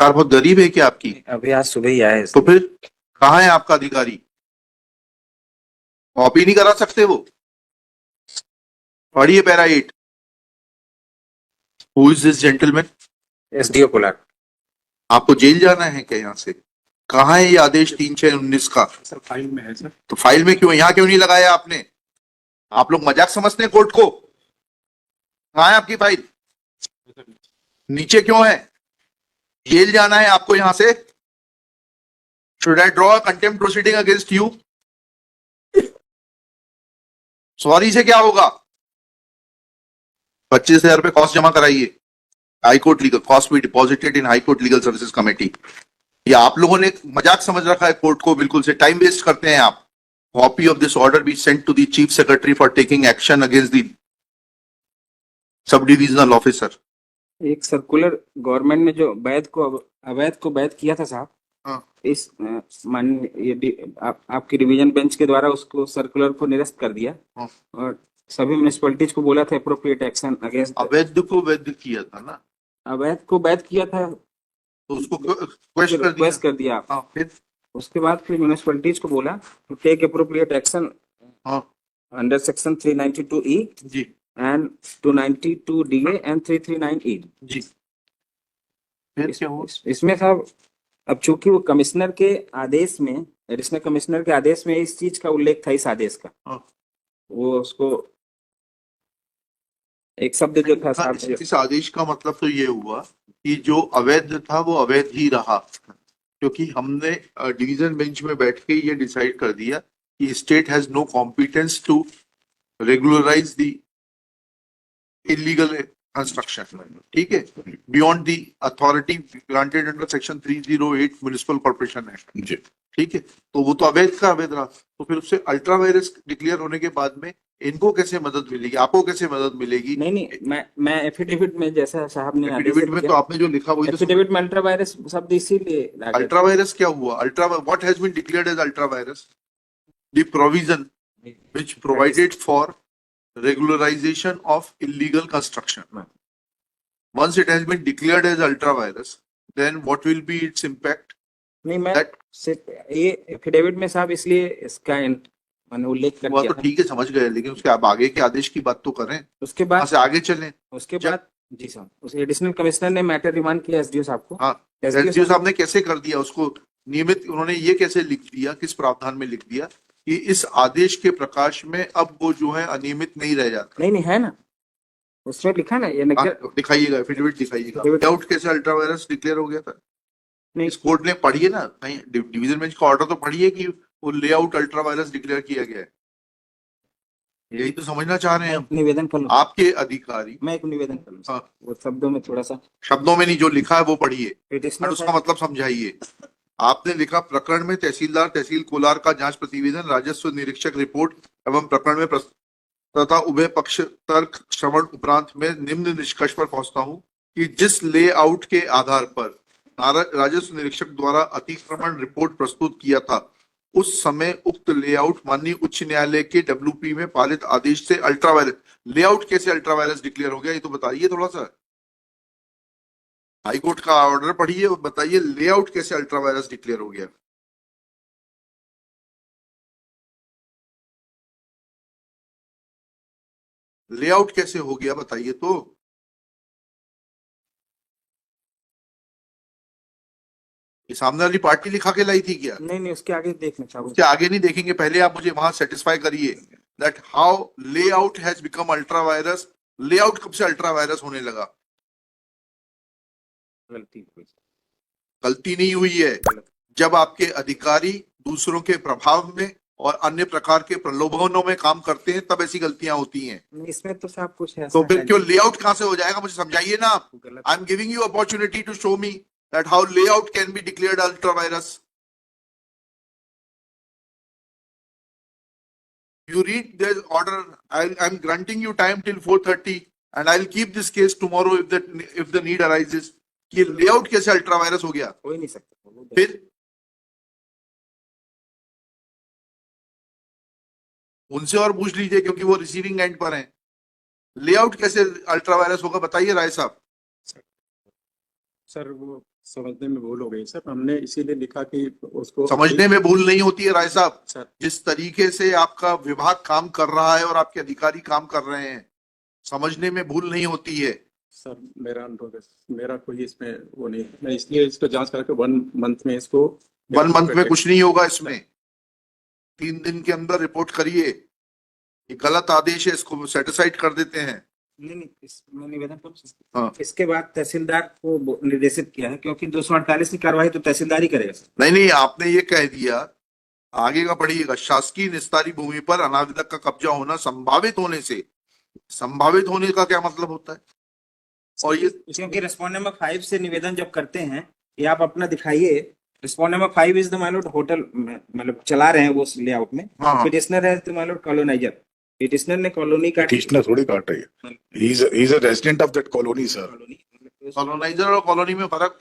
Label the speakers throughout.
Speaker 1: सरकार बहुत गरीब है क्या आपकी?
Speaker 2: अभी आज सुबह ही आया है
Speaker 1: तो फिर कहाँ है आपका अधिकारी? कॉपी नहीं करा सकते वो? पढ़िए para 8। Who is this gentleman?
Speaker 2: SDO Kolar.
Speaker 1: आपको जेल जाना है क्या यहाँ से? कहाँ है ये आदेश 3619 का?
Speaker 3: सर फाइल में है सर।
Speaker 1: तो फाइल में क्यों, यहाँ क्यों नहीं लगाया आपने? आप लोग मजाक समझते हैं कोर्ट को? कहाँ है आपकी फाइल? नीचे क्यों है? जेल जाना है आपको यहाँ से? Should I draw contempt proceeding against you? Sorry से क्या होगा? 25,000 रुपए कॉस्ट जमा कराइए। हाईकोर्ट लीगल कॉस्ट भी deposited in high court legal services committee. ये आप लोगों ने मजाक समझ रखा है कोर्ट को, बिल्कुल से टाइम वेस्ट करते हैं आप। Copy of this order be sent to the chief secretary for taking action against the sub divisional officer.
Speaker 2: एक सर्कुलर गवर्नमेंट ने जो अवैध को वैध किया था साहब,
Speaker 1: हाँ।
Speaker 2: इस आपकी डिवीजन बेंच के द्वारा उसको सर्कुलर को निरस्त कर दिया।
Speaker 1: हाँ।
Speaker 2: और सभी म्युनिसिपैलिटीज को बोला था एप्रोप्रिएट एक्शन अगेंस्ट।
Speaker 1: अवैध को वैध किया था ना?
Speaker 2: अवैध को वैध किया था
Speaker 1: तो उसको रिक्वेस्ट
Speaker 2: कर दिया आप।
Speaker 1: हाँ, फिर
Speaker 2: उसके बाद फिर म्युनिसिपैलिटीज को बोला to take appropriate action under section 392E
Speaker 1: G
Speaker 2: and 292DA and 339E।
Speaker 1: जी। फिर क्या हुआ?
Speaker 2: इसमें साहब अब चूंकि वो कमिश्नर के आदेश में, एडिशनल कमिश्नर के आदेश में इस चीज का उल्लेख था, इस आदेश का, वो उसको एक शब्द जो था साहब,
Speaker 1: इस आदेश का मतलब तो ये हुआ कि जो अवैध था वो अवैध ही रहा, क्योंकि हमने डिवीजन बेंच में बैठ के ये डिसाइड कर दिया कि state has no competence to regularize the illegal construction. ठीक है, beyond the authority granted under section 308 municipal corporation act. ठीक है, तो वो तो अवैध का अवैध रहा। तो फिर उससे अल्ट्रा वायरस डिक्लेयर होने के बाद में इनको कैसे मदद मिलेगी, आपको कैसे मदद मिलेगी?
Speaker 2: नहीं, मैं एफिडेविट में, जैसा साहब ने
Speaker 1: एफिडेविट में तो आपने जो लिखा वही तो।
Speaker 2: एफिडेविट में अल्ट्रा वायरस शब्द इसीलिए
Speaker 1: अल्ट्रा वायरस क्या हुआ? Ultra what has been declared as ultra vires? The provision which provided for regularization of illegal construction. Once it has been declared as ultra virus, then what will be its impact?
Speaker 2: नहीं, मैं ये affidavit में साहब इसलिए इसका मैंने उल्लेख कर दिया।
Speaker 1: तो ठीक है, समझ गए, लेकिन उसके अब आगे के आदेश की बात तो करें,
Speaker 2: उसके बाद
Speaker 1: से आगे चलें।
Speaker 2: उसके बाद जी साहब, उस एडिशनल कमिश्नर ने मैटर रिमांड किया एसडीओ साहब को।
Speaker 1: हाँ, एसडीओ साहब ने कैसे कर दिया उसको नियमित? उन्होंने ये कैसे लिख दिया, किस प्रावधान में लिख दिया कि इस आदेश के प्रकाश में अब वो जो है अनियमित नहीं रह जाता?
Speaker 2: नहीं है ना, उसमें लिखा ना ये
Speaker 1: दिखाइएगा, एफिडेविट दिखाइएगा। लेआउट कैसे अल्ट्रा वायरस डिक्लेयर हो गया था?
Speaker 2: नहीं,
Speaker 1: इस कोर्ट ने पढ़िए ना, कहीं डिवीजन बेंच का ऑर्डर तो पढ़िए कि वो लेआउट अल्ट्रा वायरस डिक्लेयर किया गया है। यही तो समझना चाह रहे हैं हम।
Speaker 2: निवेदन कर
Speaker 1: आपके अधिकारी,
Speaker 2: मैं एक निवेदन कर लूं।
Speaker 1: हाँ।
Speaker 2: वो शब्दों में थोड़ा सा,
Speaker 1: शब्दों में नहीं, जो लिखा है वो पढ़िए
Speaker 2: एडिशनल
Speaker 1: और उसका मतलब समझाइए। आपने लिखा प्रकरण में तहसीलदार तहसील कोलार का जांच प्रतिवेदन, राजस्व निरीक्षक रिपोर्ट एवं प्रकरण में तथा उभय पक्ष तर्क श्रवण उपरांत में निम्न निष्कर्ष पर पहुंचता हूं कि जिस लेआउट के आधार पर राजस्व निरीक्षक द्वारा अतिक्रमण रिपोर्ट प्रस्तुत किया था, उस समय उक्त लेआउट माननीय उच्च न्यायालय के डब्ल्यूपी में पालित आदेश से अल्ट्रा वायरस। लेआउट कैसे अल्ट्रा वायरस डिक्लेयर हो गया, ये तो बताइए थोड़ा सा। हाईकोर्ट का ऑर्डर पढ़िए और बताइए लेआउट कैसे अल्ट्रा वायरस डिक्लेयर हो गया। लेआउट कैसे हो गया बताइए तो। ये सामने वाली पार्टी लिखा के लाई थी क्या?
Speaker 2: नहीं, उसके आगे देखना चाहूंगा।
Speaker 1: उसके आगे नहीं देखेंगे, पहले आप मुझे वहां सेटिस्फाई करिए that how layout has become ultra vires. Layout कब से अल्ट्रा वायरस होने लगा? गलती नहीं हुई है। जब आपके अधिकारी दूसरों के प्रभाव में और अन्य प्रकार के प्रलोभनों में काम करते हैं तब ऐसी गलतियां होती हैं।
Speaker 2: इसमें तो सब कुछ है।
Speaker 1: तो फिर क्यों लेआउट कहां से हो जाएगा, मुझे समझाइए ना आप। I am giving you opportunity to show me that how layout can be declared ultra vires. You read the order. I'm granting you time till 4:30, and I'll keep this case tomorrow if the need arises. कि layout कैसे ultra vires हो गया?
Speaker 2: हो ही नहीं सकता।
Speaker 1: फिर उनसे और पूछ लीजिए, क्योंकि वो रिसीविंग एंड पर हैं। लेआउट कैसे अल्ट्रा वायरस होगा बताइए राय साहब।
Speaker 2: सर वो
Speaker 3: समझने में भूल हो गई सर, हमने इसीलिए लिखा कि उसको
Speaker 1: समझने में भूल नहीं होती है राय साहब,
Speaker 3: सर।
Speaker 1: जिस तरीके से आपका विभाग काम कर रहा है और आपके अधिकारी काम कर रहे हैं, समझने में भूल नहीं होती है।
Speaker 3: सर मेरा अनुरोध है, मेरा कोई इसमें वो नहीं, मैं इसलिए इसको जांच करके 1 मंथ में इसको
Speaker 1: 1 मंथ में कुछ नहीं होगा इसमें, 3 दिन के अंदर रिपोर्ट करिए। ये गलत आदेश है, इसको सेटिसाइड कर देते हैं।
Speaker 2: नहीं, मैं निवेदन करूं सर?
Speaker 1: हाँ।
Speaker 2: इसके बाद तहसीलदार को निर्देशित किया है, क्योंकि 248 की कार्रवाई तो तहसीलदार ही करेगा सर।
Speaker 1: नहीं नहीं, आपने ये कह दिया, आगे का पढ़िएगा। शासकीय निस्तारी भूमि पर अनाविदक का कब्जा होना संभावित होने से, संभावित होने का क्या मतलब होता है? और ये
Speaker 2: क्योंकि रेस्पॉन्ड नंबर 5 से निवेदन जब करते हैं, ये आप अपना दिखाइए। Respond number 5 is the my Lord hotel, मतलब चला रहे हैं वो लेआउट में।
Speaker 1: हाँ।
Speaker 2: पिटिशनर है माय लॉर्ड कॉलोनाइजर, पिटिशनर ने कॉलोनी का
Speaker 4: Petitioner थोड़ी काट रही है. He's a resident of that colony, sir.
Speaker 1: Coloniser और कॉलोनी में फर्क,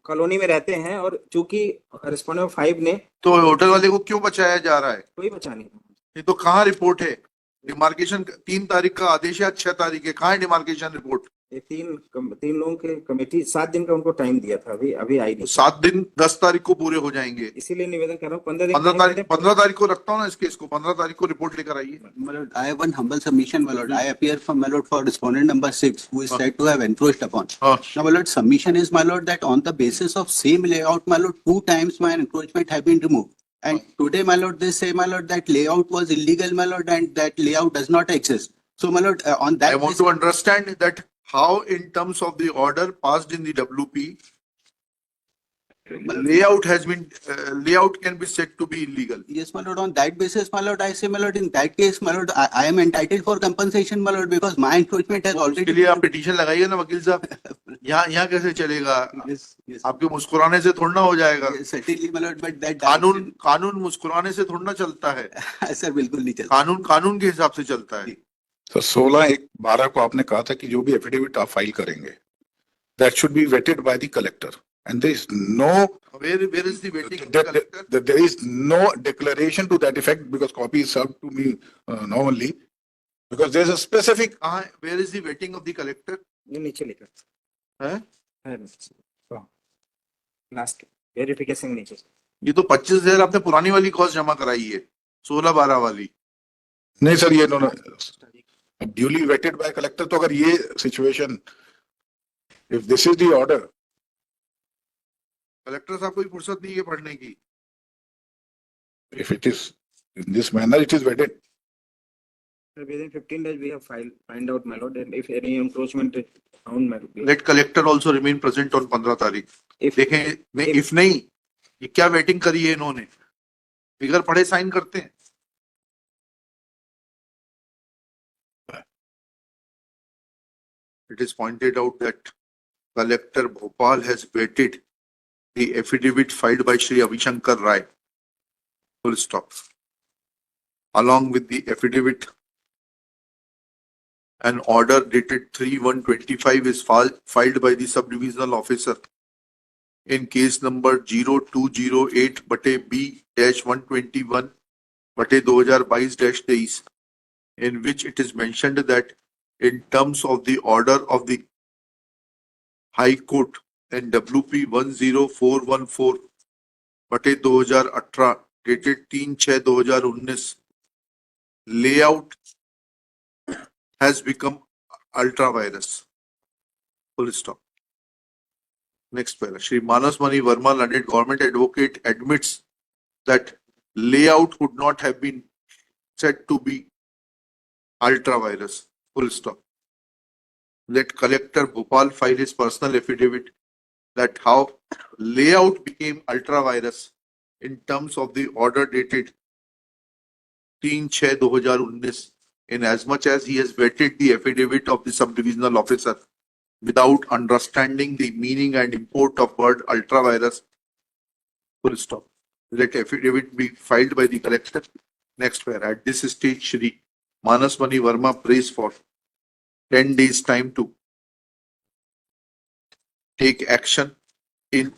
Speaker 2: कॉलोनी में रहते हैं, और चूंकि रेस्पॉन्ड नंबर 5 ने
Speaker 1: तो होटल वाले को क्यों बचाया जा रहा है?
Speaker 2: कोई बचा नहीं।
Speaker 1: ये तो कहाँ रिपोर्ट है? डिमार्केशन 3 तारीख का आदेश है, 6 तारीख है, कहाँ है डिमार्केशन रिपोर्ट?
Speaker 2: ये तीन लोगों के कमेटी 7 दिन का उनको टाइम दिया था, अभी आई नहीं।
Speaker 1: 7 दिन 10 तारीख को पूरे हो जाएंगे।
Speaker 2: इसीलिए निवेदन कर रहा हूँ 15
Speaker 1: 15 तारीख को रखता हूँ ना इस केस को, 15 तारीख को रिपोर्ट लेकर आइए।
Speaker 5: My lord, I have one humble submission, my lord. I appear from my lord for respondent number 6, who is said to have encroached upon.
Speaker 1: हाँ।
Speaker 5: Now, my lord, submission is, my lord, that on the basis of same layout, my lord, 2 times my encroachment have been removed. And today, my lord, they say, my lord, that layout was illegal, my lord, and that layout does not exist. So, my lord, on that
Speaker 1: I want to understand that how, in terms of the order passed in the WP, layout has been, layout can be said to be illegal.
Speaker 5: Yes, my lord, on that basis, my lord, I say, my lord, in that case, my lord, I am entitled for compensation, my lord, because my encroachment has
Speaker 1: इसके
Speaker 5: already.
Speaker 1: लिए आप petition लगाइए ना वकील साहब। यहाँ कैसे चलेगा?
Speaker 5: Yes, yes.
Speaker 1: आपके मुस्कुराने से थोड़ा ना हो जाएगा।
Speaker 5: Yes, certainly, my lord, but that
Speaker 1: कानून मुस्कुराने से थोड़ा ना चलता है।
Speaker 5: सर बिल्कुल नहीं चलता।
Speaker 1: कानून के हिसाब से चलता है।
Speaker 4: So 16/1/12 को आपने कहा था कि जो भी एफिडेविट आप फाइल करेंगे, that should be vetted by the collector. And there is no,
Speaker 1: Where is the waiting of the collector?
Speaker 4: there is no declaration to that effect, because copy is served to me now only, because there is a specific.
Speaker 1: कहाँ है? Where is the waiting of the collector?
Speaker 2: ये नीचे लिखा
Speaker 1: है?
Speaker 2: Last verification नीचे।
Speaker 1: ये तो 25,000 आपने पुरानी वाली कॉस्ट जमा कराई है, 16/12 वाली।
Speaker 4: नहीं सर, ये no, duly vetted by collector. तो अगर ये situation, if this is the order,
Speaker 1: collector साहब को फुर्सत नहीं है पढ़ने की।
Speaker 4: if it is in this manner, it is vetted.
Speaker 2: Within 15 days we have find out, my lord, and if any encroachment is found, my lord.
Speaker 1: Let collector also remain present on 15 तारीख।
Speaker 2: If
Speaker 1: देखें नहीं, if नहीं, ये क्या waiting करी है इन्होंने? Figure पढ़े साइन करते हैं। It is pointed out that collector Bhopal has vetted the affidavit filed by Shri Avishankar Rai. Full stop. Along with the affidavit, an order dated 3/1/25 is filed by the sub-divisional officer in case number 0208/B-121/2022, in which it is mentioned that in terms of the order of the High Court and WP 10414/2018 dated 3/6/2019, layout has become ultra virus. Full stop. Next para. Shri Manas Mani Verma, learned government advocate, admits that layout would not have been said to be ultra virus. Full stop. Let collector Bhopal file his personal affidavit that how layout became ultra virus in terms of the order dated 3/6/2019, in as much as he has vetted the affidavit of the sub-divisional officer without understanding the meaning and import of word ultra virus. Full stop. Let affidavit be filed by the collector. Next para. At this stage, Shri Manas Mani Verma prays for 10 days time to take action in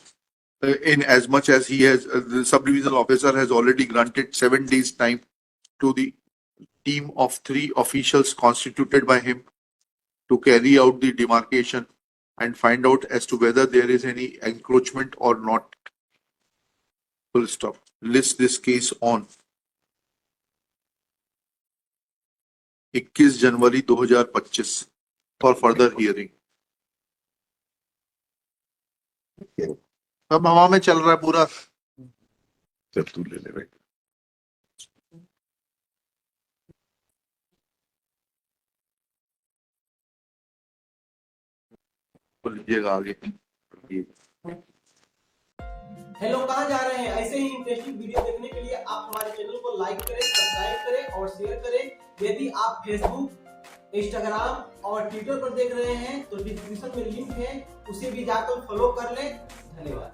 Speaker 1: as much as he has, the sub-divisional officer has already granted 7 days time to the team of 3 officials constituted by him to carry out the demarcation and find out as to whether there is any encroachment or not. Full stop. List this case on 21 January 2025 for further hearing. सब हवा में चल रहा है पूरा.
Speaker 4: जब तू ले ले भाई.
Speaker 1: लीजिएगा आगे.
Speaker 6: हेलो, कहाँ जा रहे हैं? ऐसे ही इंटरेस्टिंग वीडियो देखने के लिए आप हमारे चैनल को लाइक करें, सब्सक्राइब करें और शेयर करें. यदि आप फेसबुक, इंस्टाग्राम और ट्विटर पर देख रहे हैं तो डिस्क्रिप्शन में लिंक है, उसे भी जाकर फॉलो कर लें. धन्यवाद.